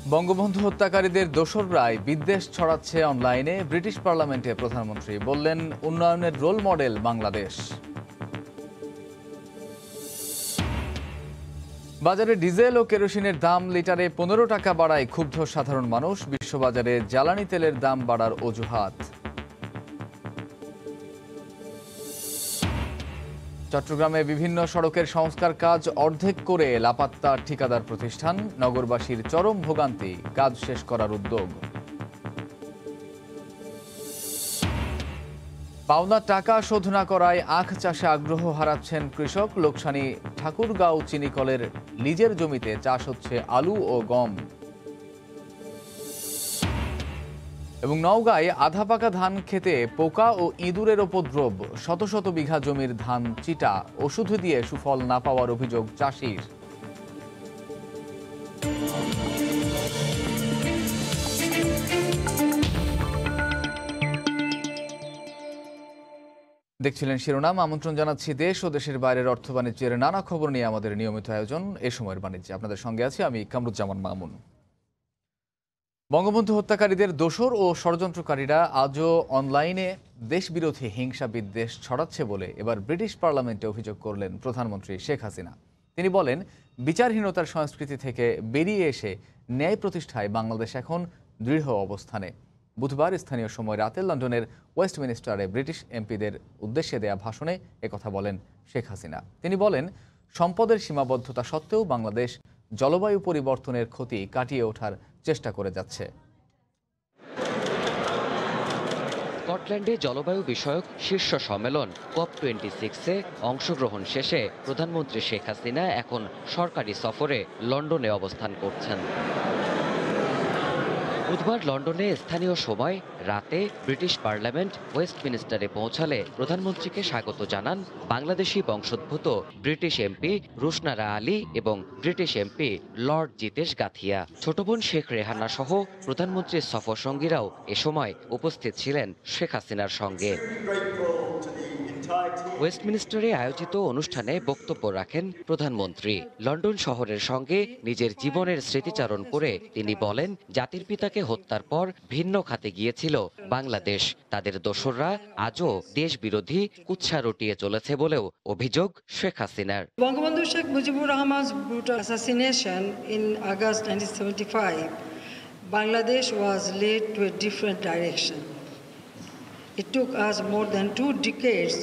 বঙ্গবন্ধু হত্যাকারীদের দোসররাই বিদ্বেষ ছড়াচ্ছে অনলাইনে। ব্রিটিশ পার্লামেন্টে প্রধানমন্ত্রী বললেন, উন্নয়নের রোল মডেল বাংলাদেশ। বাজারে ডিজেল ও কেরোসিনের দাম লিটারে 15 টাকা বাড়ায় ক্ষুব্ধ সাধারণ মানুষ। বিশ্ববাজারে জ্বালানি তেলের দাম বাড়ার অজুহাত। চট্টগ্রামে বিভিন্ন সড়কের সংস্কার কাজ অর্ধেক করে লাপাত্তা ঠিকাদার প্রতিষ্ঠান। নগরবাসীর চরম ভোগান্তি, কাজ শেষ করার উদ্যোগ। পাওনা টাকা শোধ না করায় আখ চাষে আগ্রহ হারাচ্ছেন কৃষক। লোকসানি ঠাকুরগাঁও চিনিকলের লিজের জমিতে চাষ হচ্ছে আলু ও গম। এবং নওগাঁয় আধা পাকা ধান খেতে পোকা ও ইঁদুরের উপদ্রব। শত শত বিঘা জমির ধান চিটা, ওষুধ দিয়ে সুফল না পাওয়ার অভিযোগ চাষির। দেখছিলেন শিরোনাম। আমন্ত্রণ জানাচ্ছি দেশ ও দেশের বাইরের অর্থ বাণিজ্যের নানা খবর নিয়ে আমাদের নিয়মিত আয়োজন এ সময়ের বাণিজ্যে। আপনাদের সঙ্গে আছি আমি কামরুজ্জামান মামুন। বঙ্গবন্ধু হত্যাকারীদের দোসর ও ষড়যন্ত্রকারীরা আজও অনলাইনে দেশবিরোধী হিংসা বিদ্বেষ ছড়াচ্ছে বলে এবার ব্রিটিশ পার্লামেন্টে অভিযোগ করলেন প্রধানমন্ত্রী শেখ হাসিনা। তিনি বলেন, বিচারহীনতার সংস্কৃতি থেকে বেরিয়ে এসে ন্যায় প্রতিষ্ঠায় বাংলাদেশ এখন দৃঢ় অবস্থানে। বুধবার স্থানীয় সময় রাতে লন্ডনের ওয়েস্টমিনিস্টারে ব্রিটিশ এমপিদের উদ্দেশ্যে দেয়া ভাষণে একথা বলেন শেখ হাসিনা। তিনি বলেন, সম্পদের সীমাবদ্ধতা সত্ত্বেও বাংলাদেশ জলবায়ু পরিবর্তনের ক্ষতি কাটিয়ে ওঠার চেষ্টা করে যাচ্ছে। স্কটল্যান্ডে জলবায়ু বিষয়ক শীর্ষ সম্মেলন COP26-এ অংশগ্রহণ শেষে প্রধানমন্ত্রী শেখ হাসিনা এখন সরকারি সফরে লন্ডনে অবস্থান করছেন। বুধবার লন্ডনে স্থানীয় সময় রাতে ব্রিটিশ পার্লামেন্ট ওয়েস্টমিনিস্টারে পৌঁছালে প্রধানমন্ত্রীকে স্বাগত জানান বাংলাদেশি বংশোদ্ভূত ব্রিটিশ এমপি রুশনারা আলী এবং ব্রিটিশ এমপি লর্ড জিতেশ গাথিয়া। ছোট বোন শেখ রেহানা সহ প্রধানমন্ত্রীর সফর সঙ্গীরাও এ সময় উপস্থিত ছিলেন শেখ হাসিনার সঙ্গে। ওয়েস্টমিনিস্টারে আয়োজিত অনুষ্ঠানে বক্তব্য রাখেন প্রধানমন্ত্রী। লন্ডন শহরের সঙ্গে নিজের জীবনের স্মৃতিচারণ করে তিনি বলেন, জাতির পিতাকে হত্যার পর ভিন্ন খাতে গিয়েছিল বাংলাদেশ। তাদের দোসররা আজও দেশ বিরোধী কুৎসা রটিয়ে চলেছে বলেও অভিযোগ শেখ হাসিনার। Bangabandhu Sheikh Mujibur রহমান's brutal assassination in August 1975, Bangladesh was led to a different direction. It took us more than 2 decades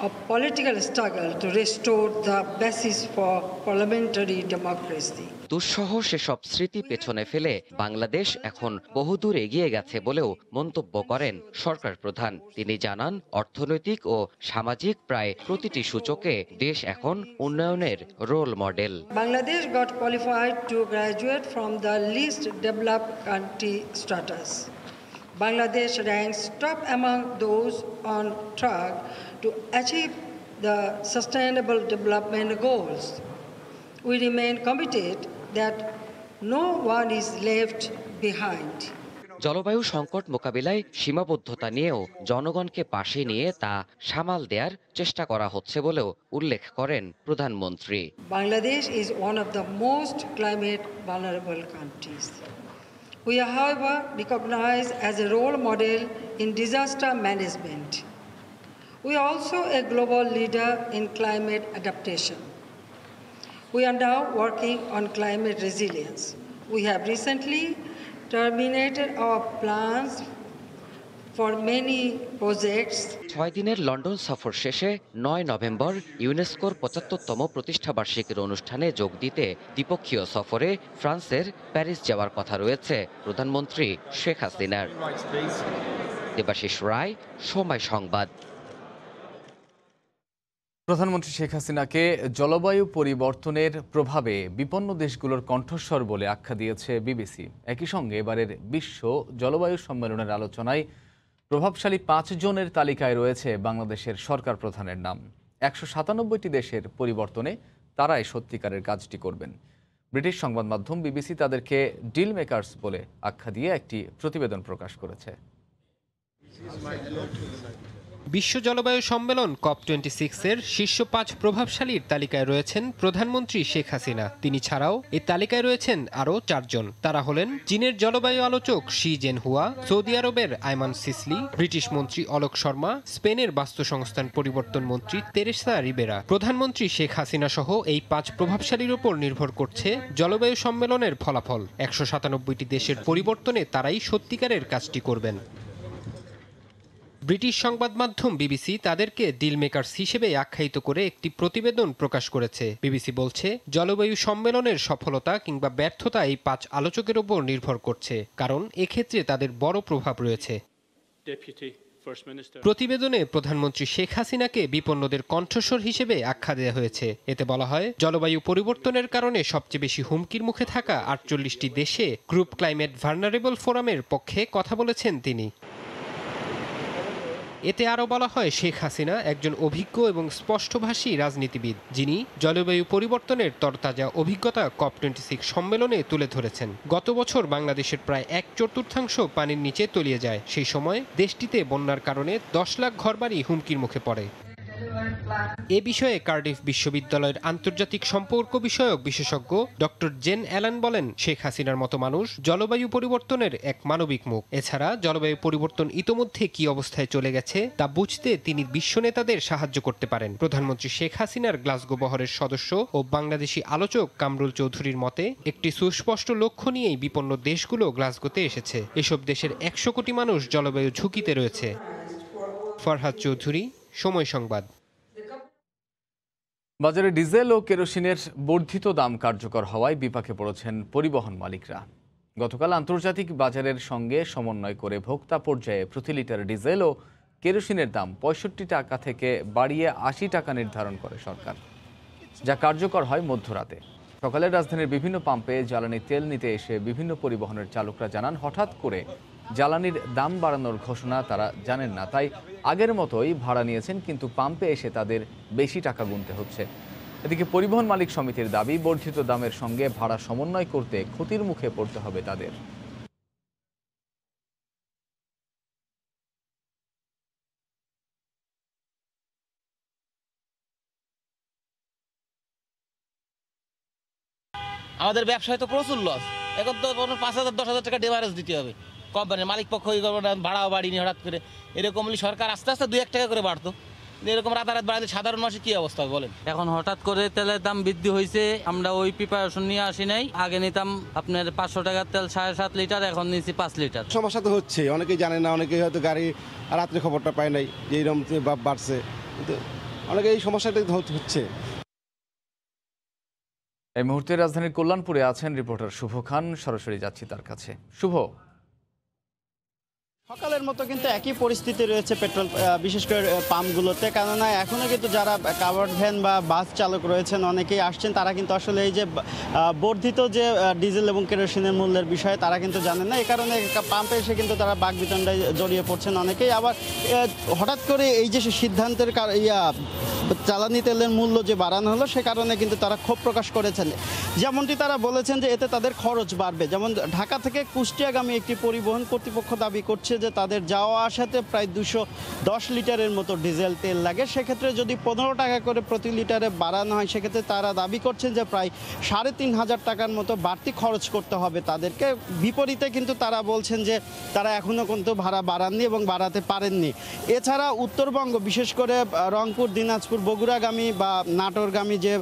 of political struggle to restore the basis for parliamentary democracy. দুঃসহ সেসব স্মৃতি পেছনে ফেলে বাংলাদেশ এখন বহুদূর এগিয়ে গেছে বলেও মন্তব্য করেন সরকার প্রধান। তিনি জানান, অর্থনৈতিক ও সামাজিক প্রায় প্রতিটি সূচকে দেশ এখন উন্নয়নের role model. Bangladesh got qualified to graduate from the least developed country status. Bangladesh ranks top among those on track to achieve the Sustainable Development Goals. We remain committed that no one is left behind. জলবায়ু সংকট মোকাবিলায় সীমাবদ্ধতা নিয়েও জনগণকে পাশে নিয়ে তা সামাল দেওয়ার চেষ্টা করা হচ্ছে বলেও উল্লেখ করেন প্রধানমন্ত্রী। Bangladesh is one of the most climate vulnerable countries. We are, however, recognized as a role model in disaster management. We are also a global leader in climate adaptation. We are now working on climate resilience. We have recently terminated our plans for many projects. 6 দিনের London সফর শেষে 9 November ইউনেস্কোর 75তম প্রতিষ্ঠাবার্ষিকীর অনুষ্ঠানে যোগ দিতে দ্বিপক্ষীয় সফরে ফ্রান্সের প্যারিস যাওয়ার কথা রয়েছে প্রধানমন্ত্রী শেখ হাসিনার। দেবাশিস রায়, সময় সংবাদ। প্রধানমন্ত্রী শেখ হাসিনাকে জলবায়ু পরিবর্তনের প্রভাবে বিপন্ন দেশগুলোর কণ্ঠস্বর বলে আখ্যা দিয়েছে বিবিসি। একই সঙ্গে এবারের বিশ্ব জলবায়ু সম্মেলনের আলোচনায় প্রভাবশালী 5 জনের তালিকায় রয়েছে বাংলাদেশের সরকার প্রধানের নাম। 197টি দেশের পরিবর্তনে তারাই সত্যিকারের কাজটি করবেন। ব্রিটিশ সংবাদ মাধ্যম বিবিসি তাদেরকে ডিল মেকার্স বলে আখ্যা দিয়ে একটি প্রতিবেদন প্রকাশ করেছে। বিশ্ব জলবায়ু সম্মেলন COP26-এর শীর্ষ 5 প্রভাবশালীর তালিকায় রয়েছেন প্রধানমন্ত্রী শেখ হাসিনা। তিনি ছাড়াও এই তালিকায় রয়েছেন আরও 4 জন। তারা হলেন চীনের জলবায়ু আলোচক শি জেনহুয়া, সৌদি আরবের আয়মান সিসলি, ব্রিটিশ মন্ত্রী অলোক শর্মা, স্পেনের বাস্তুসংস্থান পরিবর্তন মন্ত্রী তেরেসা রিবেরা। প্রধানমন্ত্রী শেখ হাসিনা সহ এই 5 প্রভাবশালীর উপর নির্ভর করছে জলবায়ু সম্মেলনের ফলাফল। 197টি দেশের পরিবর্তনে তারাই সত্যিকারের কাজটি করবেন। ব্রিটিশ সংবাদ মাধ্যম বিবিসি তাদেরকে ডিল মেকার্স হিসেবে আখ্যায়িত করে একটি প্রতিবেদন প্রকাশ করেছে। বিবিসি বলছে, জলবায়ু সম্মেলনের সফলতা কিংবা ব্যর্থতা এই 5 আলোচকের উপর নির্ভর করছে, কারণ এক্ষেত্রে তাদের বড় প্রভাব রয়েছে। প্রতিবেদনে প্রধানমন্ত্রী শেখ হাসিনাকে বিপন্নদের কণ্ঠস্বর হিসেবে আখ্যা দেওয়া হয়েছে। এতে বলা হয়, জলবায়ু পরিবর্তনের কারণে সবচেয়ে বেশি হুমকির মুখে থাকা 48টি দেশে গ্রুপ ক্লাইমেট ভালনারেবল ফোরামের পক্ষে কথা বলেছেন তিনি। এতে আরও বলা হয়, শেখ হাসিনা একজন অভিজ্ঞ এবং স্পষ্টভাষী রাজনীতিবিদ, যিনি জলবায়ু পরিবর্তনের তরতাজা অভিজ্ঞতা COP26 সম্মেলনে তুলে ধরেছেন। গত বছর বাংলাদেশের প্রায় 1/4 পানির নিচে তলিয়ে যায়। সেই সময় দেশটিতে বন্যার কারণে 10 লাখ ঘরবাড়ি হুমকির মুখে পড়ে। এ বিষয়ে কার্ডিফ বিশ্ববিদ্যালয়ের আন্তর্জাতিক সম্পর্ক বিষয়ক বিশেষজ্ঞ ডক্টর জেন অ্যালান বলেন, শেখ হাসিনার মতো মানুষ জলবায়ু পরিবর্তনের এক মানবিক মুখ। এছাড়া জলবায়ু পরিবর্তন ইতোমধ্যে কি অবস্থায় চলে গেছে তা বুঝতে তিনি বিশ্ব নেতাদের সাহায্য করতে পারেন। প্রধানমন্ত্রী শেখ হাসিনার গ্লাসগো বহরের সদস্য ও বাংলাদেশি আলোচক কামরুল চৌধুরীর মতে, একটি সুস্পষ্ট লক্ষ্য নিয়েই বিপন্ন দেশগুলো গ্লাসগোতে এসেছে। এসব দেশের 100 কোটি মানুষ জলবায়ু ঝুঁকিতে রয়েছে। ফরহাদ চৌধুরী, সময় সংবাদ। বাজারে ডিজেল ও কেরোসিনের বর্ধিত দাম কার্যকর হওয়ায় বিপাকে পড়েছেন পরিবহন মালিকরা। গতকাল আন্তর্জাতিক বাজারের সঙ্গে সমন্বয় করে ভোক্তা পর্যায়ে প্রতি লিটার ডিজেল ও কেরোসিনের দাম 65 টাকা থেকে বাড়িয়ে 80 টাকা নির্ধারণ করে সরকার, যা কার্যকর হয় মধ্যরাতে। সকালে রাজধানীর বিভিন্ন পাম্পে জ্বালানি তেল নিতে এসে বিভিন্ন পরিবহনের চালকরা জানান, হঠাৎ করে জ্বালানির দাম বাড়ানোর ঘোষণা তারা জানেন না, তাই আগের মতোই ভাড়া নিয়েছেন, কিন্তু পাম্পে এসে তাদের বেশি টাকা গুনতে হচ্ছে। এদিকে পরিবহন মালিক সমিতির দাবি, বর্ধিত দামের সঙ্গে ভাড়া সমন্বয় করতে ক্ষতির মুখে পড়তে হবে তাদের। আমাদের ব্যবসায় তো প্রচুর লস। এখন তো 5,000-10,000 টাকা ডেমারেজ দিতে হবে। কোম্পানির মালিক পক্ষ ভাড়াও বাড়িনি হঠাৎ করে। এরকম সরকার আস্তে আস্তে 2-1 টাকা করে বাড়তো। এরকম রাতারাত বাড়ালে সাধারণ মানুষের কি অবস্থা বলেন? এখন হঠাৎ করে তেলের দাম বৃদ্ধি হয়েছে, আমরা ওই প্রিপারেশন নিয়ে আসি নাই। আগে নিতাম আপনার 500 টাকার তেল 7.5 লিটার, এখন নিচ্ছি 5 লিটার। সমস্যা তো হচ্ছে, অনেকেই জানে না, অনেকেই হয়তো গাড়ি রাত্রে খবরটা পায় নাই যে এইরকম বাড়ছে, কিন্তু অনেকে এই সমস্যাটা হচ্ছে। এই মুহূর্তে রাজধানীর কল্যাণপুরে আছেন রিপোর্টার শুভ খান, সরাসরি যাচ্ছি তার কাছে। শুভ, সকালের মতো কিন্তু একই পরিস্থিতি রয়েছে পেট্রোল বিশেষ করে পাম্পগুলোতে, কেননা এখনও কিন্তু যারা কাভার্ড ভ্যান বা বাস চালক রয়েছেন অনেকেই আসছেন, তারা কিন্তু আসলে এই যে বর্ধিত যে ডিজেল এবং কেরোসিনের মূল্যের বিষয়ে তারা কিন্তু জানেন না। এই কারণে পাম্পে এসে কিন্তু তারা বাকবিতণ্ডায় জড়িয়ে পড়ছেন অনেকেই। আবার হঠাৎ করে এই যে সিদ্ধান্তের জ্বালানি তেলের মূল্য যে বাড়ানো হলো, সে কারণে কিন্তু তারা ক্ষোভ প্রকাশ করেছেন। যেমনটি তারা বলেছেন যে এতে তাদের খরচ বাড়বে। যেমন ঢাকা থেকে কুষ্টিয়াগামী একটি পরিবহন কর্তৃপক্ষ দাবি করছে যে তাদের যাওয়া আসাতে প্রায় 210 লিটারের মতো ডিজেল তেল লাগে। সেক্ষেত্রে যদি 15 টাকা করে প্রতি লিটারে বাড়ানো হয়, সেক্ষেত্রে তারা দাবি করছেন যে প্রায় 3,500 টাকার মতো বাড়তি খরচ করতে হবে তাদেরকে। বিপরীতে কিন্তু তারা বলছেন যে তারা এখনও কিন্তু ভাড়া বাড়াননি এবং বাড়াতে পারেননি। এছাড়া উত্তরবঙ্গ, বিশেষ করে রংপুর, দিনাজপুর, বগুড়াগামী বা নাটোরগামী যে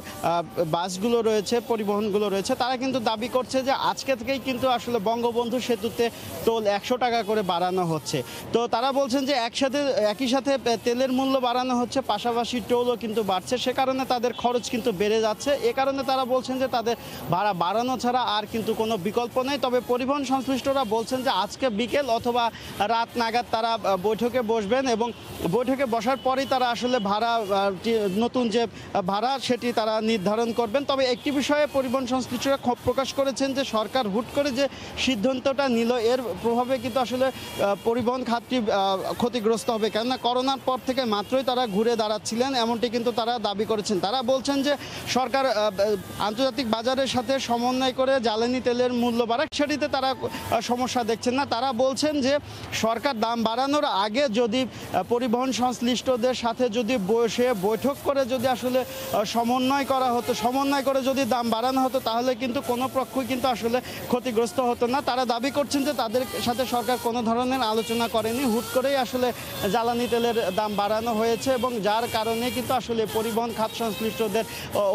বাসগুলো রয়েছে, পরিবহনগুলো রয়েছে, তারা কিন্তু দাবি করছে যে আজকে থেকেই কিন্তু আসলে বঙ্গবন্ধু সেতুতে টোল 100 টাকা করে বাড়ানো হচ্ছে। তো তারা বলছেন যে একই সাথে তেলের মূল্য বাড়ানো হচ্ছে, পাশাপাশি টোলও কিন্তু বাড়ছে, সে কারণে তাদের খরচ কিন্তু বেড়ে যাচ্ছে। এ কারণে তারা বলছেন যে তাদের ভাড়া বাড়ানো ছাড়া আর কিন্তু কোনো বিকল্প নেই। তবে পরিবহন সংশ্লিষ্টরা বলছেন যে আজকে বিকেল অথবা রাত নাগাদ তারা বৈঠকে বসবেন এবং বৈঠকে বসার পরেই তারা আসলে ভাড়া নতুন যে ভাড়া সেটি তারা নির্ধারণ করবেন। তবে একটি বিষয়ে পরিবহন সংশ্লিষ্টরা ক্ষোভ প্রকাশ করেছেন যে সরকার হুট করে যে সিদ্ধান্তটা নিল এর প্রভাবে কিন্তু আসলে পরিবহন খাতটি ক্ষতিগ্রস্ত হবে, কেননা করোনার পর থেকে মাত্রই তারা ঘুরে দাঁড়াচ্ছিলেন এমনটি কিন্তু তারা দাবি করেছেন। তারা বলছেন যে সরকার আন্তর্জাতিক বাজারের সাথে সমন্বয় করে জ্বালানি তেলের মূল্য বাড়াক, সেটিতে তারা সমস্যা দেখছেন না। তারা বলছেন যে সরকার দাম বাড়ানোর আগে যদি পরিবহন সংশ্লিষ্টদের সাথে যদি বসে বৈঠক করে যদি আসলে সমন্বয় করা হতো, সমন্বয় করে যদি দাম বাড়ানো হতো তাহলে কিন্তু কোনো পক্ষই কিন্তু আসলে ক্ষতিগ্রস্ত হতো না। তারা দাবি করছেন যে তাদের সাথে সরকার কোনো ধরনের আলোচনা করেনি, হুট করেই আসলে জ্বালানি তেলের দাম বাড়ানো হয়েছে এবং যার কারণে কিন্তু আসলে পরিবহন খাত সংশ্লিষ্টদের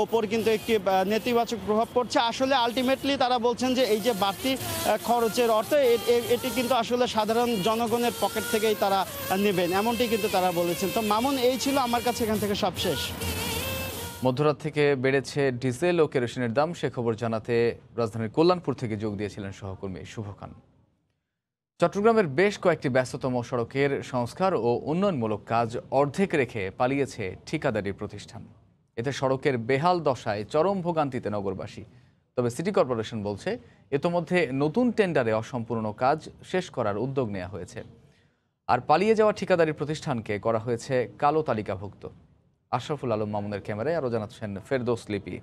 ওপর কিন্তু একটি নেতিবাচক প্রভাব পড়ছে। আসলে আলটিমেটলি তারা বলছেন যে এই যে বাড়তি খরচের অর্থ এটি কিন্তু আসলে সাধারণ জনগণের পকেট থেকেই তারা নেবেন, এমনটি কিন্তু তারা বলেছেন। তো মামুন, এই ছিল আমার কাছে এখান থেকে সব শেষ। মধ্যরাত থেকে বেড়েছে ডিজেল ও কেরোসিনের দাম, সে খবর জানাতে রাজধানীর কল্যাণপুর থেকে যোগ দিয়েছিলেন সহকর্মী শুভ খান। চট্টগ্রামের বেশ কয়েকটি ব্যস্ততম সড়কের সংস্কার ও উন্নয়নমূলক কাজ অর্ধেক রেখে পালিয়েছে ঠিকাদারি প্রতিষ্ঠান। এতে সড়কের বেহাল দশায় চরম ভোগান্তিতে নগরবাসী। তবে সিটি কর্পোরেশন বলছে ইতোমধ্যে নতুন টেন্ডারে অসম্পূর্ণ কাজ শেষ করার উদ্যোগ নেওয়া হয়েছে। আর পালিয়ে যাওয়া ঠিকাদারি প্রতিষ্ঠানকে করা হয়েছে কালো তালিকাভুক্ত। আশরাফুল আলম মামুনের ক্যামেরায় আরও জানাচ্ছেন ফেরদৌস লিপি।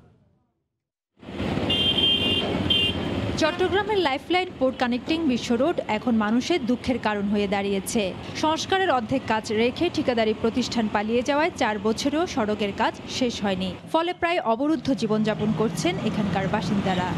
চট্টগ্রামের লাইফলাইন পোর্ট কানেক্টিং বিশ্ব রোড এখন মানুষের দুঃখের কারণ হয়ে দাঁড়িয়েছে। সংস্কারের অর্ধেক কাজ রেখে ঠিকাদারি প্রতিষ্ঠান পালিয়ে যাওয়ায় 4 বছরেও সড়কের কাজ শেষ হয়নি। ফলে প্রায় অবরুদ্ধ জীবনযাপন করছেন এখানকার বাসিন্দারা।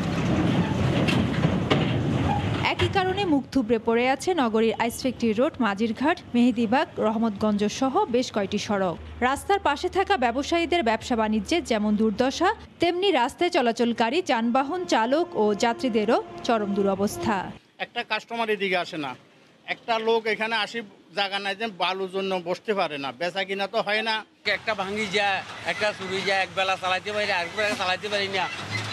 একই কারণে মুখ থুবড়ে পড়ে আছে নগরীর ice factory road, Majirghat, Mehedibagh, Rahmatganj সহ বেশ কয়েকটি সড়ক। রাস্তার পাশে থাকা ব্যবসায়ীদের ব্যবসা বাণিজ্যের যেমন দুর্দশা, তেমনি রাস্তায় চলাচলকারী যানবাহন চালক ও যাত্রীদেরও চরম দুরবস্থা। একটা কাস্টমার এদিকে আসে না, একটা লোক এখানে আসি জায়গা নাই যে বালুর জন্য বসতে পারে না, বেচা কিনা তো হয় না। একটা ভাঙি যায়, একটা চুরি যায়, একবেলা চালাইতে পারি, আরেকবেলা চালাইতে পারি না।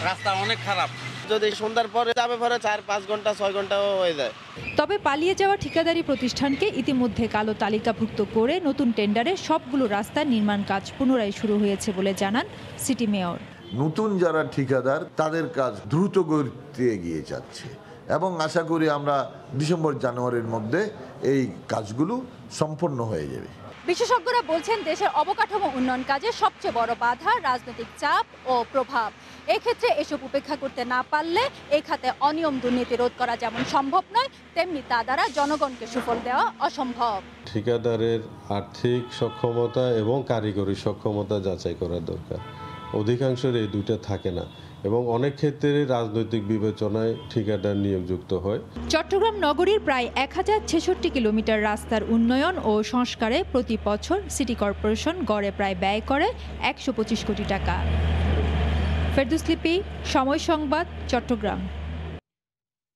রাস্তা অনেক খারাপ। যদি সন্ধ্যার পরে যাবে পরে 4-5 ঘন্টা 6 ঘন্টাও হয়ে যায়। তবে পালিয়ে যাওয়া ঠিকাদারি প্রতিষ্ঠানকে ইতিমধ্যে কালো তালিকাভুক্ত করে নতুন টেন্ডারে সবগুলো রাস্তার নির্মাণ কাজ পুনরায় শুরু হয়েছে বলে জানান সিটি মেয়র। নতুন যারা ঠিকাদার তাদের কাজ দ্রুত গতিতে এগিয়ে যাচ্ছে এবং আশা করি আমরা ডিসেম্বর-জানুয়ারির মধ্যে এই কাজগুলো সম্পন্ন হয়ে যাবে। বিশেষজ্ঞরা বলছেন দেশের অবকাঠামো উন্নয়ন কাজে সবচেয়ে বড় বাধা রাজনৈতিক চাপ ও প্রভাব। এক্ষেত্রে এসব উপেক্ষা করতে না পারলে এই খাতে অনিয়ম দুর্নীতি রোধ করা যেমন সম্ভব নয়, তেমনি তা দ্বারা জনগণকে সুফল দেওয়া অসম্ভব। ঠিকাদারের আর্থিক সক্ষমতা এবং কারিগরি সক্ষমতা যাচাই করা দরকার। অধিকাংশের এই দুইটা থাকে না এবং অনেক ক্ষেত্রে রাজনৈতিক বিবেচনায় ঠিকাদার নিয়োগযুক্ত হয়। চট্টগ্রাম নগরীর প্রায় 1066 কিলোমিটার রাস্তার উন্নয়ন ও সংস্কারে প্রতি বছর সিটি কর্পোরেশন গড়ে প্রায় ব্যয় করে 125 কোটি টাকা। ফেরদৌস লিপি, সময় সংবাদ, চট্টগ্রাম।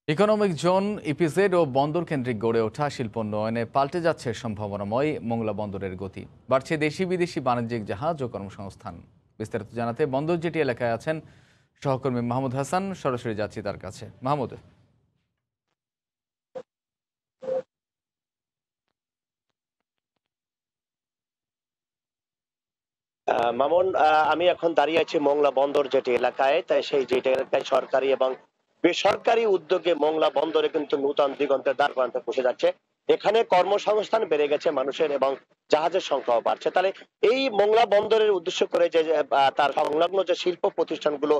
ইকোনমিক জোন, ইপিজেড ও বন্দর কেন্দ্রিক গড়ে ওঠা শিল্পোন্নয়নে পাল্টে যাচ্ছে সম্ভাবনাময় মোংলা বন্দরের গতি। বাড়ছে দেশি বিদেশি বাণিজ্যিক জাহাজ ও কর্মসংস্থান। বিস্তারিত জানাতে বন্দর জেটি এলাকায় আছেন সহকর্মী মাহমুদ হাসান। সরাসরি যাচ্ছি তার কাছে। মাহমুদ, মামুন, আমি এখন দাঁড়িয়ে আছি মোংলা বন্দর জেটি এলাকায়। তাই সেই জেটি এলাকায় সরকারি এবং বেসরকারি উদ্যোগে মোংলা বন্দরে কিন্তু নূতন দিগন্তের দ্বার প্রান্তে পৌঁছে যাচ্ছে। এখানে কর্মসংস্থান বেড়ে গেছে মানুষের এবং জাহাজের সংখ্যাও বাড়ছে। তাহলে এই মোংলা বন্দরের উদ্দেশ্য করে যে তার সংলগ্ন যে শিল্প প্রতিষ্ঠানগুলো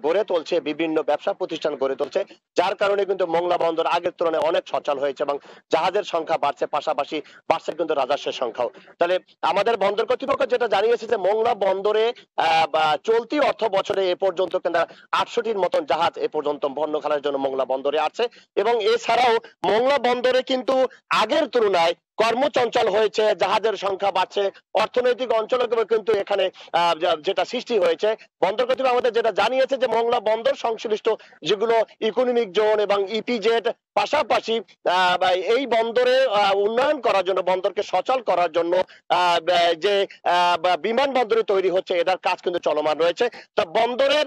গড়ে তুলছে, বিভিন্ন ব্যবসা প্রতিষ্ঠান গড়ে তুলছে, যার কারণে কিন্তু মোংলা বন্দর আগের তুলনায় অনেক সচল হয়েছে এবং জাহাজের সংখ্যা বাড়ছে, পাশাপাশি বাড়ছে কিন্তু রাজস্বের সংখ্যাও। তাহলে আমাদের বন্দর কর্তৃপক্ষ যেটা জানিয়েছে যে মোংলা বন্দরে চলতি অর্থ বছরে এ পর্যন্ত কিন্তু 68টির মতন জাহাজ এ পর্যন্ত পণ্য খালার জন্য মোংলা বন্দরে আছে এবং এছাড়াও মোংলা বন্দরে কিন্তু আগের তুলনায় কর্মচঞ্চল হয়েছে, জাহাজের সংখ্যা বাড়ছে, অর্থনৈতিক অঞ্চলে কিন্তু এখানে যেটা সৃষ্টি হয়েছে। বন্দর কর্তৃপক্ষ আমাদের যেটা জানিয়েছে যে মোংলা বন্দর সংশ্লিষ্ট যেগুলো ইকোনমিক জোন এবং ইপিজেড, পাশাপাশি এই বন্দরে উন্নয়ন করার জন্য, বন্দরকে সচল করার জন্য যে বিমানবন্দরে তৈরি হচ্ছে, এটার কাজ কিন্তু চলমান রয়েছে। তা বন্দরের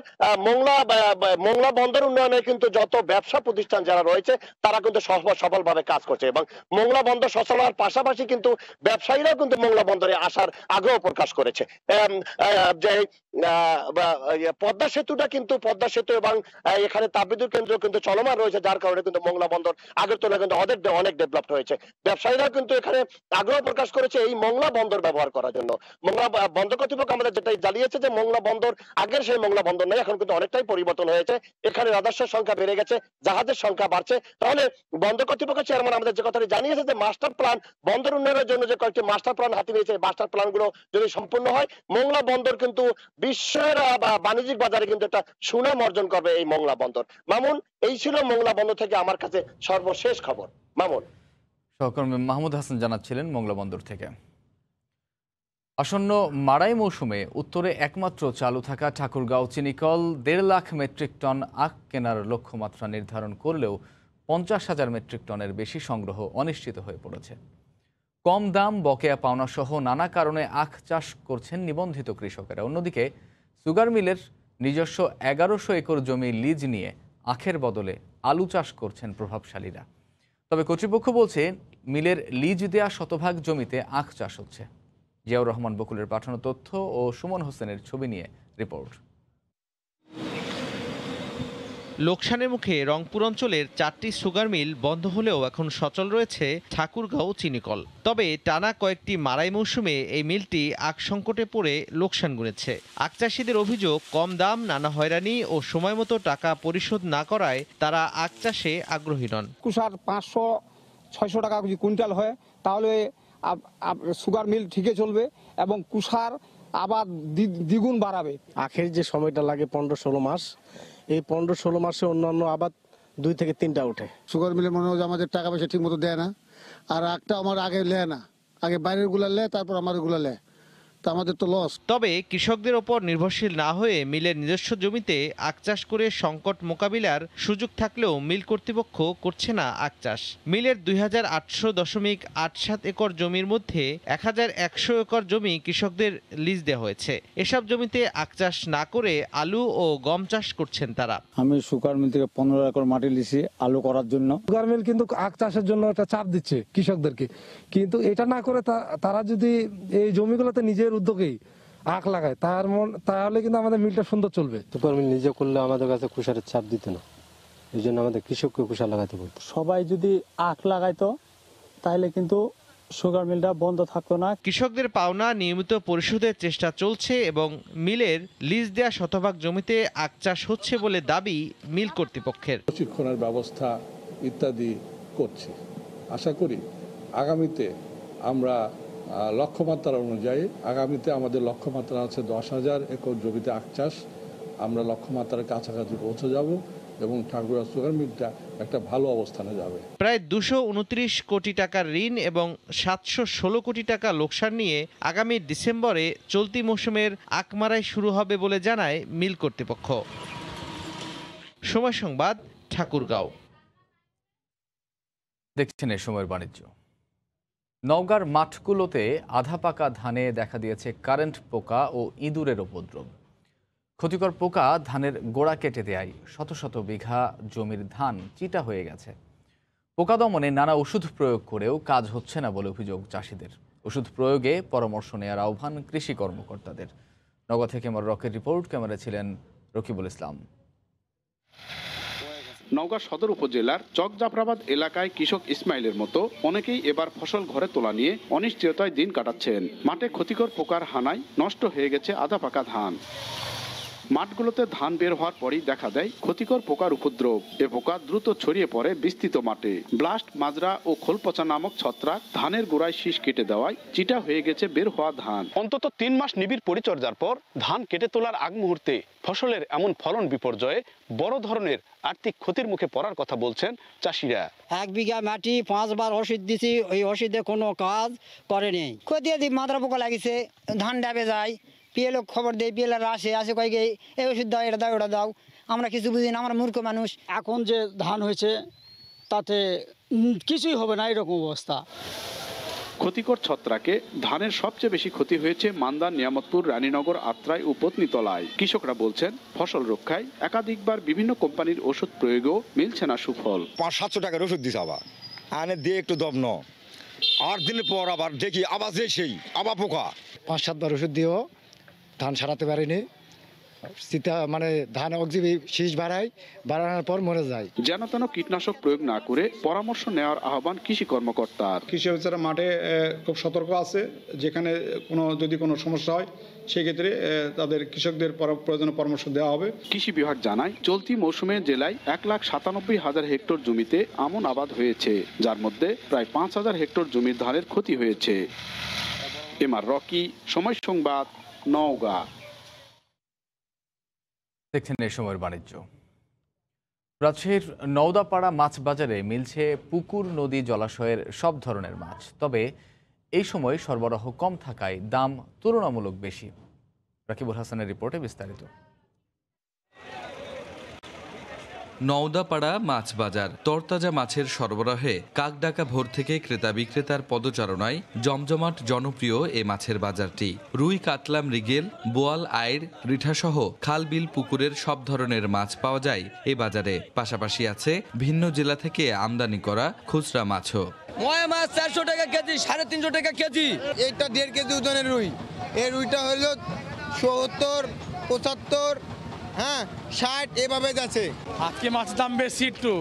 মোংলা বন্দর উন্নয়নে কিন্তু যত ব্যবসা প্রতিষ্ঠান যারা রয়েছে তারা কিন্তু সফলভাবে কাজ করছে এবং মোংলা বন্দর সচল হওয়ার পাশাপাশি কিন্তু ব্যবসায়ীরাও কিন্তু মোংলা বন্দরে আসার আগ্রহ প্রকাশ করেছে। যে পদ্মা সেতুটা কিন্তু পদ্মা সেতু এবং এখানে তাপবিদ্যুৎ কেন্দ্র কিন্তু চলমান রয়েছে, যার কারণে কিন্তু মোংলা বন্দর আগের তুলনায় কিন্তু অনেক ডেভেলপড হয়েছে। ব্যবসায়ীরা কিন্তু এখানে আগ্রহ প্রকাশ করেছে এই মোংলা বন্দর ব্যবহার করার জন্য। মোংলা বন্দর কর্তৃপক্ষ আমাদের যেটাই জানিয়েছে যে মোংলা বন্দর আগের সেই মোংলা বন্দর নেই, এখন কিন্তু অনেকটাই পরিবর্তন হয়েছে। এখানে রাজস্বের সংখ্যা বেড়ে গেছে, জাহাজের সংখ্যা বাড়ছে। তাহলে বন্দর কর্তৃপক্ষ চেয়ারম্যান আমাদের যে কথাটি জানিয়েছে যে মাস্টার প্ল্যান, বন্দর উন্নয়নের জন্য যে কয়েকটি মাস্টার প্ল্যান হাতে নিয়েছে, মাস্টার প্ল্যান গুলো যদি সম্পূর্ণ হয়, মোংলা বন্দর কিন্তু বিশ্বের বাণিজ্যিক বাজারে কিন্তু একটা সুনাম অর্জন করবে এই মোংলা বন্দর। মামুন, এই ছিল মোংলা বন্দর থেকে আমার কাছে সর্বশেষ খবর। মামুন। সহকর্মী মাহমুদ হাসান জানাচ্ছিলেন মোংলা বন্দর থেকে। আসন্ন মাড়াই মৌসুমে উত্তরে একমাত্র চালু থাকা ঠাকুরগাঁও চিনিকল 1.5 লাখ মেট্রিক টন আখ কেনার লক্ষ্যমাত্রা নির্ধারণ করলেও 50,000 মেট্রিক টনের বেশি সংগ্রহ অনিশ্চিত হয়ে পড়েছে। কম দাম, বকেয়া পাওনা সহ নানা কারণে আখ চাষ করছেন নিবন্ধিত কৃষকেরা। অন্যদিকে সুগার মিলের নিজস্ব 1100 একর জমি লিজ নিয়ে আখের বদলে আলু চাষ করছেন প্রভাবশালীরা। তবে কর্তৃপক্ষ বলছে মিলের লিজ দেয়া শতভাগ জমিতে আখ চাষ হচ্ছে। জিয়াউর রহমান বকুলের পাঠানো তথ্য ও সুমন হোসেনের ছবি নিয়ে রিপোর্ট। লোকসানের মুখে রংপুর অঞ্চলের 4টি সুগার মিল বন্ধ হলেও এখন সচল রয়েছে ঠাকুরগাঁও চিনিকল। তবে টানা কয়েকটি মাড়াই মৌসুমে এই মিলটি আখ সংকটে পড়ে লোকসান গুনেছে। আখ চাষিদের অভিযোগ, কম দাম, নানা হয়রানি ও সময় মতো টাকা পরিশোধ না করায় তারা আখ চাষে আগ্রহী নন। কুষার 500-600 টাকা যদি কুইন্টাল হয় তাহলে সুগার মিল ঠিকই চলবে এবং কুষার আবার দ্বিগুণ বাড়াবে। আখের যে সময়টা লাগে 15-16 মাস, এই 15-16 মাসে অন্যান্য আবার 2 থেকে 3টা ওঠে। সুগার মিলে মনে হয় আমাদের টাকা পয়সা ঠিক মতো দেয় না, আর আখটা আমার আগে লেয় না, আগে বাইরের গুলা লেয়, তারপর আমার গুলা লেয়, তা আমাদের তো লস। তবে কৃষকদের ওপর নির্ভরশীল না হয়ে মিলের নিজস্ব জমিতে আখ চাষ করে সংকট মোকাবিলার সুযোগ থাকলেও মিল কর্তৃপক্ষ করছে না আখ চাষ। মিলের 2800.87 একর জমির মধ্যে 1100 একর জমি কৃষকদের লিজ দেওয়া হয়েছে। এসব জমিতে আখ চাষ না করে আলু ও গম চাষ করছেন তারা। আমি সুগার মিল থেকে 15 একর মাটি লিছি আলু করার জন্য। সুগার মিল কিন্তু আখ চাষের জন্য একটা চাপ দিচ্ছে কৃষকদেরকে, কিন্তু এটা না করে তারা যদি এই জমিগুলোতে নিজের উদ্যোগেই আখ লাগায় তাহলে কিন্তু আমাদের মিলটা সুন্দর চলবে। সুগার মিল নিজে করলে আমাদের কাছে কুষারের চাপ দিত না, এই জন্য আমাদের কৃষককে কুষার লাগাতে বলতো। সবাই যদি আখ লাগাইতো তাহলে কিন্তু সুগার মিলটা বন্ধ থাকতো না। কৃষকদের পাওনা নিয়মিত পরিশোধের চেষ্টা চলছে এবং মিলের লিজ দেয়া শতভাগ জমিতে আখ চাষ হচ্ছে বলে দাবি মিল কর্তৃপক্ষের। প্রশিক্ষণের ব্যবস্থা ইত্যাদি করছি। আশা করি আগামীতে আমরা লক্ষ্যমাত্রা অনুযায়ী আগামীতে আমাদের লক্ষ্যমাত্রা আছে 10,000 একর জমিতে আখ চাষ। আমরা লক্ষ্যমাত্রার কাছাকাছি পৌঁছে যাব এবং ঠাকুরগাঁও সুগার মিলটা একটা ভালো অবস্থানে যাবে। প্রায় 229 কোটি টাকার ঋণ এবং 716 কোটি টাকা লোকসান নিয়ে আগামী ডিসেম্বরে চলতি মৌসুমের আখ মাড়াই শুরু হবে বলে জানায় মিল কর্তৃপক্ষ। সময় সংবাদ, ঠাকুরগাঁও। দেখছেন এই সময়ের বাণিজ্য। নওগাঁর মাঠগুলোতে আধা পাকা ধানে দেখা দিয়েছে কারেন্ট পোকা ও ইঁদুরের উপদ্রব। ক্ষতিকর পোকা ধানের গোড়া কেটে দেয় শত শত বিঘা জমির ধান চিটা হয়ে গেছে। পোকা দমনে নানা ওষুধ প্রয়োগ করেও কাজ হচ্ছে না বলে অভিযোগ চাষিদের। ওষুধ প্রয়োগে পরামর্শ নেওয়ার আহ্বান কৃষি কর্মকর্তাদের। নওগাঁ থেকে আমার রকের রিপোর্ট, ক্যামেরা ছিলেন রকিবুল ইসলাম। নওগাঁ সদর উপজেলার চকজাফরাবাদ এলাকায় কৃষক ইসমাইলের মতো অনেকেই এবার ফসল ঘরে তোলা নিয়ে অনিশ্চয়তায় দিন কাটাচ্ছেন। মাঠে ক্ষতিকর পোকার হানায় নষ্ট হয়ে গেছে আধা পাকা ধান। মাঠগুলোতে ধান বের হওয়ার পরই দেখা দেয় ক্ষতিকর পোকার উপদ্রব। এ পোকা দ্রুত ছড়িয়ে পড়ে বিস্তৃত মাঠে। ব্লাস্ট, মাজরা ও খোলপচা নামক ছত্রাক ধানের গোড়ায় শীষ কেটে দেওয়ায় চিটা হয়ে গেছে বের হওয়া ধান। অন্তত 3 মাস নিবিড় পরিচর্যার পর ধান কেটে তোলার আগ মুহূর্তে ফসলের এমন ফলন বিপর্যয়ে বড় ধরনের আর্থিক ক্ষতির মুখে পড়ার কথা বলছেন চাষিরা। 1 বিঘা মাটি 5 বার ওষুধ দিছি, ওই ওষুধে কোনো কাজ করেনি। ক্ষতি মাজরা পোকা লাগিছে, ধান ডাবে যায়। পিএলও খবর দেয়, পিএলআর আসে কয়েকে এই ওষুধ দাও, এটা দাও, ওটা দাও। আমরা কিছু বুঝি না, আমরা মূর্খ মানুষ। এখন যে ধান হয়েছে তাতে কিছুই হবে না, এরকম অবস্থা। ক্ষতিকর ছত্রাকে ধানের সবচেয়ে বেশি ক্ষতি হয়েছে মান্দা, নিয়ামতপুর, রানীনগর, আত্রাই ও পত্নীতলায়। কৃষকরা বলছেন ফসল রক্ষায় একাধিকবার বিভিন্ন কোম্পানির ওষুধ প্রয়োগেও মিলছে না সুফল। 500-700 টাকার ওষুধ দিছে, আবার আনে দিয়ে একটু দমন 8 দিনের পর আবার দেখি আবার যে সেই আবার পোকা। 5-7 বার ওষুধ দিয়েও ধান সারাতে পারিনি। মানে ধান অক্সিবি শীষ বাড়ানোর পর মরে যায়। যেন তেন কীটনাশক প্রয়োগ না করে পরামর্শ নেওয়ার আহ্বান কৃষি কর্মকর্তার। কৃষি অফিসাররা মাঠে খুব সতর্ক আছে, যেখানে যদি কোনো সমস্যা হয় সেক্ষেত্রে তাদের কৃষকদের প্রয়োজনীয় পরামর্শ দেওয়া হবে। কৃষি বিভাগ জানায় চলতি মৌসুমে জেলায় 1,97,000 হেক্টর জমিতে আমন আবাদ হয়েছে, যার মধ্যে প্রায় 5,000 হেক্টর জমির ধানের ক্ষতি হয়েছে। এমআর রকি, সময় সংবাদ, নওগাঁ। দেখছেন এই সময়ের বাণিজ্য। রাজশাহীর নওদাপাড়া মাছ বাজারে মিলছে পুকুর, নদী, জলাশয়ের সব ধরনের মাছ। তবে এই সময় সরবরাহ কম থাকায় দাম তুলনামূলক বেশি। রাকিবুল হাসানের রিপোর্টে বিস্তারিত। নওদাপাড়া মাছ বাজার তরতাজা মাছের সরবরাহে কাকডাকা ভোর থেকে ক্রেতা বিক্রেতার পদচারণায় জমজমাট জনপ্রিয় এ মাছের বাজারটি। রুই, কাতলা, মৃগেল, বোয়াল, আইড়, রিঠাসহ খাল, বিল, পুকুরের সব ধরনের মাছ পাওয়া যায় এ বাজারে। পাশাপাশি আছে ভিন্ন জেলা থেকে আমদানি করা খুচরা মাছও। ময়া মাছ 400 টাকা কেজি, 350 টাকা কেজি। এটা 1.5 কেজি ওজনের রুই। এই রুইটা হলো 70, 75, 60 এভাবে যাচ্ছে। আজকে মাছের দাম বেশি একটু।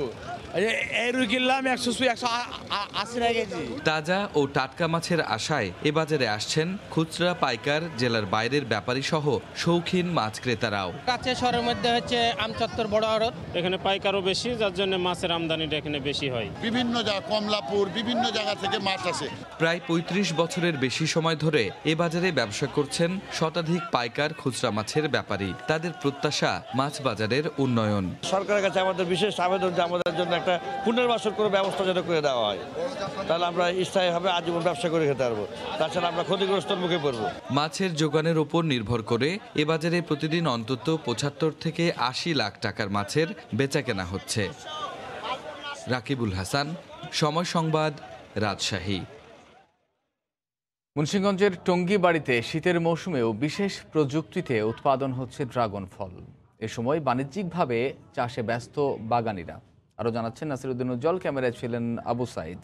এই রুই কিনলাম 180 টাকা কেজি। তাজা ও টাটকা মাছের আশায় এ বাজারে আসছেন খুচরা, পাইকার, জেলার বাইরের ব্যাপারী সহ শৌখিন মাছ ক্রেতারাও। কাছে শহরের মধ্যে হচ্ছে আমচত্বর বড় আড়ত, এখানে পাইকারও বেশি, যার জন্য মাছের আমদানিটা এখানে বেশি হয়। বিভিন্ন জায়গা, কমলাপুর, বিভিন্ন জায়গা থেকে মাছ আসে। প্রায় 35 বছরের বেশি সময় ধরে এ বাজারে ব্যবসা করছেন শতাধিক পাইকার, খুচরা মাছের ব্যাপারী। তাদের প্রত্যাশা মাছ বাজারের উন্নয়ন। সরকারের কাছে আমাদের বিশেষ আবেদন যে আমাদের জন্য একটা পুনর্বাসন করে ব্যবস্থা যেন করে দেওয়া হয়, তাহলে আমরা স্থায়ীভাবে আজীবন ব্যবসা করে খেতে পারবো। তাছাড়া আমরা ক্ষতিগ্রস্তর মুখে পড়বো। মাছের যোগানের উপর নির্ভর করে এ বাজারে প্রতিদিন অন্তত 75 থেকে 80 লাখ টাকার মাছের বেচাকেনা হচ্ছে। রাকিবুল হাসান, সময় সংবাদ, রাজশাহী। মুন্সিগঞ্জের টঙ্গীবাড়িতে শীতের মৌসুমেও বিশেষ প্রযুক্তিতে উৎপাদন হচ্ছে ড্রাগন ফল। এ সময় বাণিজ্যিকভাবে চাষে ব্যস্ত বাগানীরা। আরও জানাচ্ছেন নাসিরউদ্দিন উজ্জ্বল, ক্যামেরায় ছিলেন আবু সাইদ।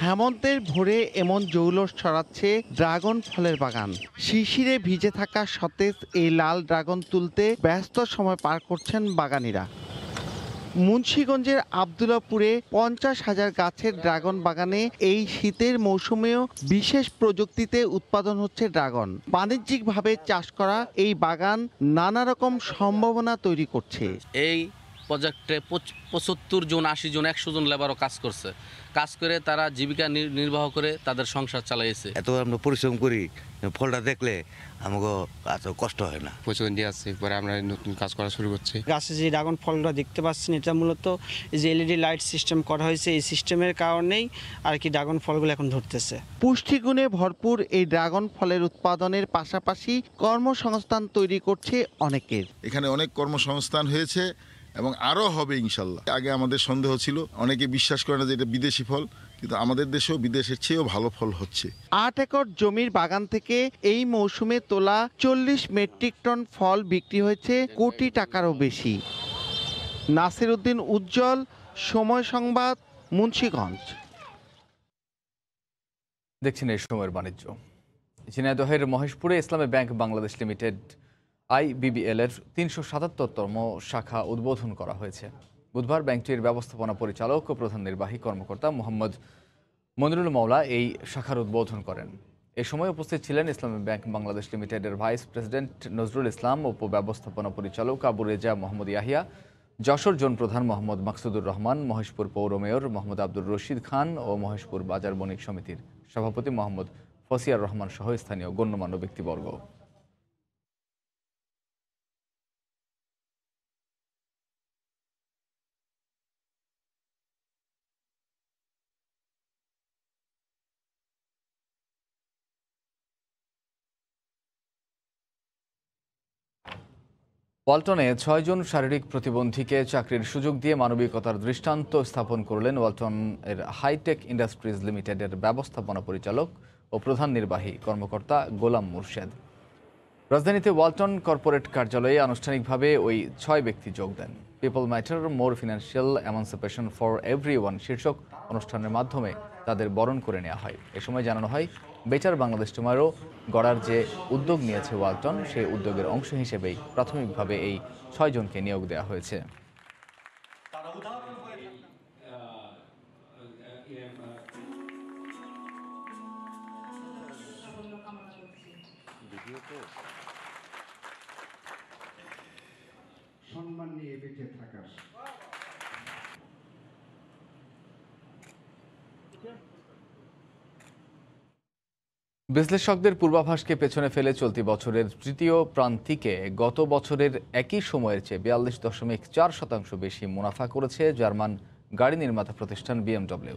হেমন্তের ভোরে এমন জৌলস ছড়াচ্ছে ড্রাগন ফলের বাগান। শিশিরে ভিজে থাকা সতেজ এই লাল ড্রাগন তুলতে ব্যস্ত সময় পার করছেন বাগানীরা। মুন্সিগঞ্জের আব্দুল্লাপুরে 50,000 গাছের ড্রাগন বাগানে এই শীতের মৌসুমেও বিশেষ প্রযুক্তিতে উৎপাদন হচ্ছে ড্রাগন। বাণিজ্যিকভাবে চাষ করা এই বাগান নানা রকম সম্ভাবনা তৈরি করছে। এই প্রজেক্টে 75 জন, 80 জন, 100 জন লেবারও কাজ করে তারা জীবিকা নির্বাহ করে তাদের সংসার চালাইছে। এত আমরা পরিশ্রম করি, ফলটা দেখলে আমাকে এত কষ্ট হয় না। প্রচুর আছে, পরে আমরা নতুন কাজ করা শুরু করছি। গাছে যে ড্রাগন ফলটা দেখতে পাচ্ছেন, এটা মূলত যে এলইডি লাইট সিস্টেম করা হয়েছে, এই সিস্টেমের কারণেই আর কি ড্রাগন ফলগুলো এখন ধরতেছে। পুষ্টিগুণে ভরপুর এই ড্রাগন ফলের উৎপাদনের পাশাপাশি কর্মসংস্থান তৈরি করছে অনেকের। এখানে অনেক কর্মসংস্থান হয়েছে এবং আরও হবে ইনশাল্লাহ। আগে আমাদের সন্দেহ ছিল, অনেকে বিশ্বাস করে না যে এটা বিদেশি ফল, কিন্তু আমাদের দেশেও বিদেশের চেয়েও ভালো ফল হচ্ছে। 8 একর জমির বাগান থেকে এই মৌসুমে তোলা 40 মেট্রিক টন ফল বিক্রি হয়েছে কোটি টাকারও বেশি। নাসিরউদ্দিন উজ্জ্বল, সময় সংবাদ, মুন্সিগঞ্জ। দেখছেন এই সময়ের বাণিজ্য। ঝিনাইদহের মহেশপুরে ইসলামী ব্যাংক বাংলাদেশ লিমিটেড IBBL এর 377তম শাখা উদ্বোধন করা হয়েছে। বুধবার ব্যাংকটির ব্যবস্থাপনা পরিচালক ও প্রধান নির্বাহী কর্মকর্তা মোহাম্মদ মনিরুল মওলা এই শাখার উদ্বোধন করেন। এ সময় উপস্থিত ছিলেন ইসলামী ব্যাংক বাংলাদেশ লিমিটেডের ভাইস প্রেসিডেন্ট নজরুল ইসলাম, উপ-ব্যবস্থাপনা পরিচালক আবু রেজা মোহাম্মদ ইয়াহিয়া, যশোর জোন প্রধান মোহাম্মদ মাকসুদুর রহমান, মহেশপুর পৌর মেয়র মোহাম্মদ আব্দুর রশিদ খান ও মহেশপুর বাজার বণিক সমিতির সভাপতি মোহাম্মদ ফসিয়ার রহমান সহ স্থানীয় গণ্যমান্য ব্যক্তিবর্গ। ওয়ালটনে 6 জন শারীরিক প্রতিবন্ধীকে চাকরির সুযোগ দিয়ে মানবিকতার দৃষ্টান্ত স্থাপন করলেন ওয়ালটন এর হাইটেক ইন্ডাস্ট্রিজ লিমিটেডের ব্যবস্থাপনা পরিচালক ও প্রধান নির্বাহী কর্মকর্তা গোলাম মুর্শেদ। রাজধানীতে ওয়ালটন কর্পোরেট কার্যালয়ে আনুষ্ঠানিকভাবে ওই 6 ব্যক্তি যোগ দেন। People matter, more financial emancipation for everyone শীর্ষক অনুষ্ঠানের মাধ্যমে তাদের বরণ করে নেওয়া হয়। এ সময় জানানো হয়, বেটার বাংলাদেশ টুমারো গড়ার যে উদ্যোগ নিয়েছে ওয়ালটন, সেই উদ্যোগের অংশ হিসেবেই প্রাথমিকভাবে এই 6 জনকে নিয়োগ দেওয়া হয়েছে। সম্মান নিয়ে বেঁচে থাকার বিশ্লেষকদের পূর্বাভাসকে পেছনে ফেলে চলতি বছরের তৃতীয় প্রান্তিকে গত বছরের একই সময়ের চেয়ে 42.4% বেশি মুনাফা করেছে জার্মান গাড়ি নির্মাতা প্রতিষ্ঠান BMW।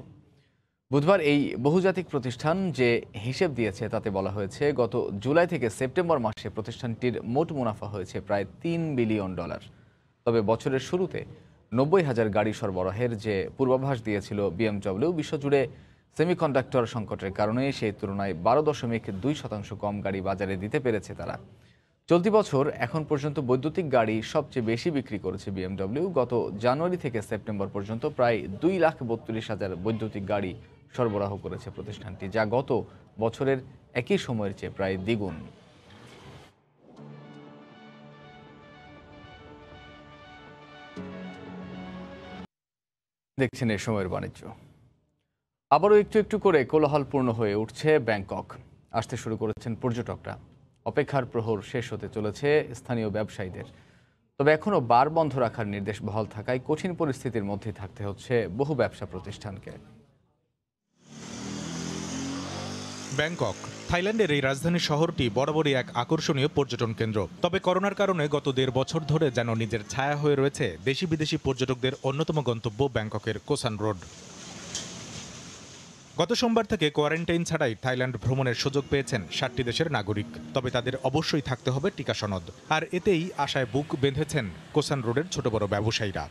বুধবার এই বহুজাতিক প্রতিষ্ঠান যে হিসেব দিয়েছে তাতে বলা হয়েছে, গত জুলাই থেকে সেপ্টেম্বর মাসে প্রতিষ্ঠানটির মোট মুনাফা হয়েছে প্রায় $3 বিলিয়ন। তবে বছরের শুরুতে 90,000 গাড়ি সরবরাহের যে পূর্বাভাস দিয়েছিল BMW, বিশ্বজুড়ে সেমিকন্ডাক্টর সংকটের কারণে সেই তুলনায় 12.2% কম গাড়ি বাজারে দিতে পেরেছে তারা। চলতি বছর এখন পর্যন্ত বৈদ্যুতিক গাড়ি সবচেয়ে বেশি বিক্রি করেছে BMW। গত জানুয়ারি থেকে সেপ্টেম্বর পর্যন্ত প্রায় 2,32,000 বৈদ্যুতিক গাড়ি সরবরাহ করেছে প্রতিষ্ঠানটি, যা গত বছরের একই সময়ের চেয়ে প্রায় দ্বিগুণ। দেখছেন এই সময়ের বাণিজ্য। আবারও একটু একটু করে কোলাহলপূর্ণ হয়ে উঠছে ব্যাংকক। আসতে শুরু করেছেন পর্যটকরা। অপেক্ষার প্রহর শেষ হতে চলেছে স্থানীয় ব্যবসায়ীদের। তবে এখনও বার বন্ধ রাখার নির্দেশ বহাল থাকায় কঠিন পরিস্থিতির মধ্যে থাকতে হচ্ছে বহু ব্যবসা প্রতিষ্ঠানকে। ব্যাংকক, থাইল্যান্ডের এই রাজধানী শহরটি বরাবরই এক আকর্ষণীয় পর্যটন কেন্দ্র। তবে করোনার কারণে গত 1.5 বছর ধরে যেন নিজের ছায়া হয়ে রয়েছে দেশি বিদেশি পর্যটকদের অন্যতম গন্তব্য ব্যাংককের কোসান রোড। গত সোমবার থেকে কোয়ারেন্টাইন ছাড়াই থাইল্যান্ড ভ্রমণের সুযোগ পেয়েছেন 60টি দেশের নাগরিক। তবে তাদের অবশ্যই থাকতে হবে টিকা সনদ। আর এতেই আশায় বুক বেঁধেছেন কোসান রোডের ছোট বড় ব্যবসায়ীরা।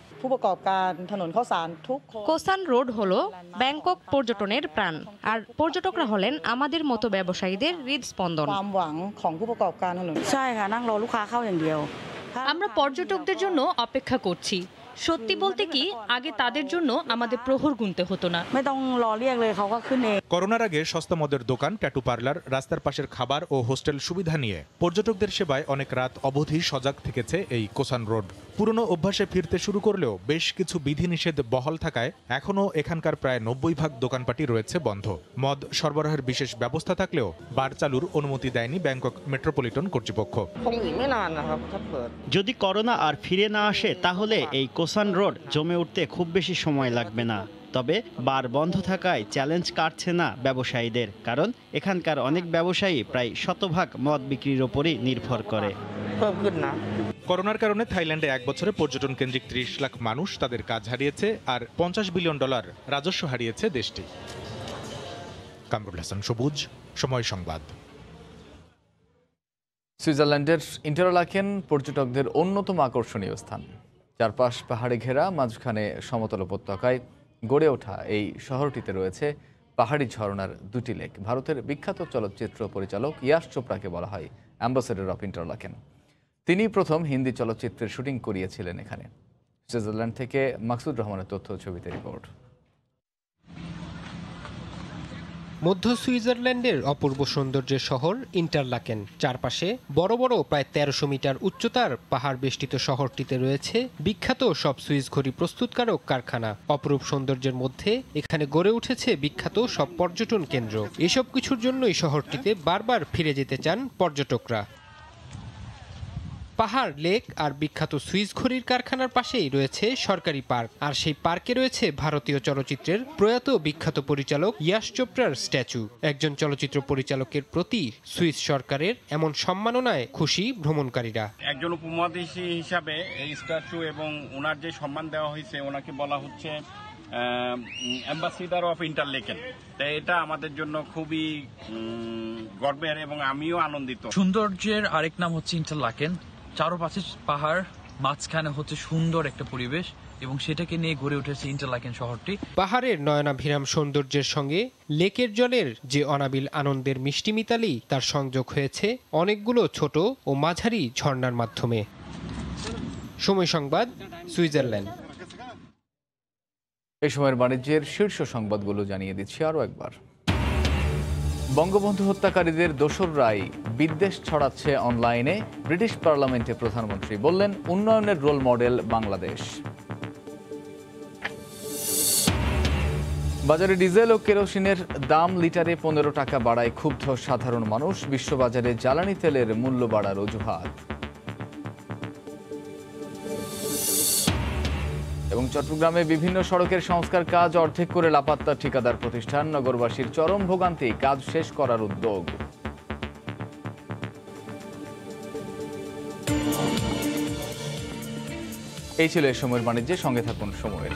কোসান রোড হলো ব্যাংকক পর্যটনের প্রাণ, আর পর্যটকরা হলেন আমাদের মতো ব্যবসায়ীদের হৃদস্পন্দন। আমরা পর্যটকদের জন্য অপেক্ষা করছি। সত্যি বলতে কি, আগে তাদের জন্য আমাদের প্রহর গুনতে হতো না। করোনার আগে সস্তা মদের দোকান, ট্যাটু পার্লার, রাস্তার পাশের খাবার ও হোস্টেল সুবিধা নিয়ে পর্যটকদের সেবায় অনেক রাত অবধি সজাগ থেকেছে এই কোসান রোড। পুরনো অভ্যাসে ফিরতে শুরু করলেও বেশ কিছু বিধিনিষেধ বহাল থাকায় এখনও এখানকার প্রায় 90% দোকানপাটি রয়েছে বন্ধ। মদ সরবরাহের বিশেষ ব্যবস্থা থাকলেও বার চালুর অনুমতি দেয়নি ব্যাংকক মেট্রোপলিটন কর্তৃপক্ষ। যদি করোনা আর ফিরে না আসে তাহলে এই কোসান রোড জমে উঠতে খুব বেশি সময় লাগবে না। তবে বার বন্ধ থাকায় চ্যালেঞ্জ কাটছে না ব্যবসায়ীদের, কারণ এখানকার অনেক ব্যবসায়ী প্রায় 100% মদ বিক্রির ওপরই নির্ভর করে। করোনার কারণে থাইল্যান্ডে 1 বছরে পর্যটন কেন্দ্রিক 30 লাখ মানুষ তাদের কাজ হারিয়েছে, আর $50 বিলিয়ন রাজস্ব হারিয়েছে দেশটি। কামরুল হাসান সবুজ, সময় সংবাদ। সুইজারল্যান্ডের ইন্টারলাকেন পর্যটকদের অন্যতম আকর্ষণীয় স্থান। চারপাশ পাহাড়ে ঘেরা, মাঝখানে সমতল উপত্যকায় গড়ে ওঠা এই শহরটিতে রয়েছে পাহাড়ি ঝর্ণার 2টি লেক। ভারতের বিখ্যাত চলচ্চিত্র পরিচালক ইয়াশ চোপড়াকে বলা হয় অ্যাম্বাসেডর অফ ইন্টারলাকেন। তিনি প্রথম হিন্দি চলচ্চিত্রের শুটিং করিয়েছিলেন এখানে। সুইজারল্যান্ড থেকে মাকসুদ রহমানের তথ্য ছবিতে রিপোর্ট। মধ্য সুইজারল্যান্ডের অপূর্ব সৌন্দর্যের শহর ইন্টারলাকেন। চারপাশে বড় বড় প্রায় 1300 মিটার উচ্চতার পাহাড় বেষ্টিত শহরটিতে রয়েছে বিখ্যাত সব সুইস ঘড়ি প্রস্তুতকারক কারখানা। অপরূপ সৌন্দর্যের মধ্যে এখানে গড়ে উঠেছে বিখ্যাত সব পর্যটন কেন্দ্র। এসব কিছুর জন্যই শহরটিতে বারবার ফিরে যেতে চান পর্যটকরা। পাহাড়, লেক আর বিখ্যাত সুইস ঘড়ির কারখানার পাশেই রয়েছে সরকারি পার্ক, আর সেই পার্কে রয়েছে ভারতীয় চলচ্চিত্রের প্রয়াত বিখ্যাত পরিচালক ইয়াশ চোপড়ার স্ট্যাচু। একজন চলচ্চিত্র পরিচালকের প্রতি সুইস সরকারের এমন সম্মাননায় খুশি ভ্রমণকারীরা। একজন উপমহাদেশী হিসাবে এই স্ট্যাচু এবং ওনার যে সম্মান দেওয়া হয়েছে, ওনাকে বলা হচ্ছে অ্যাম্বাসেডর অফ ইন্টারলাকেন। তাই এটা আমাদের জন্য খুবই গর্বের এবং আমিও আনন্দিত। সৌন্দর্যের আরেক নাম হচ্ছে ইন্টারলাকেন। চারপাশে পাহাড়, মাঝখানে হচ্ছে সুন্দর একটা পরিবেশ এবং সেটাকে নিয়ে গড়ে উঠেছে ইন্টারলাকেন শহরটি। পাহাড়ের নয়নাভিরাম সৌন্দর্যের সঙ্গে লেকের জলের যে অনাবিল আনন্দের মিষ্টি মিতালি তার সংযোগ হয়েছে অনেকগুলো ছোট ও মাঝারি ঝর্ণার মাধ্যমে। সময় সংবাদ, সুইজারল্যান্ড। এই সময়ের বাণিজ্যের শীর্ষ সংবাদগুলো জানিয়ে দিচ্ছি আরও একবার। বঙ্গবন্ধু হত্যাকারীদের দোসররাই বিদ্বেষ ছড়াচ্ছে অনলাইনে। ব্রিটিশ পার্লামেন্টে প্রধানমন্ত্রী বললেন, উন্নয়নের রোল মডেল বাংলাদেশ। বাজারে ডিজেল ও কেরোসিনের দাম লিটারে 15 টাকা বাড়ায় ক্ষুব্ধ সাধারণ মানুষ। বিশ্ববাজারে জ্বালানি তেলের মূল্য বাড়ার অজুহাত। এবং চট্টগ্রামে বিভিন্ন সড়কের সংস্কার কাজ অর্ধেক করে লাপাত্তা ঠিকাদার প্রতিষ্ঠান। নগরবাসীর চরম ভোগান্তি, কাজ শেষ করার উদ্যোগ। এই ছিল এই সময়ের বাণিজ্যের সঙ্গে থাকুন সময়ের।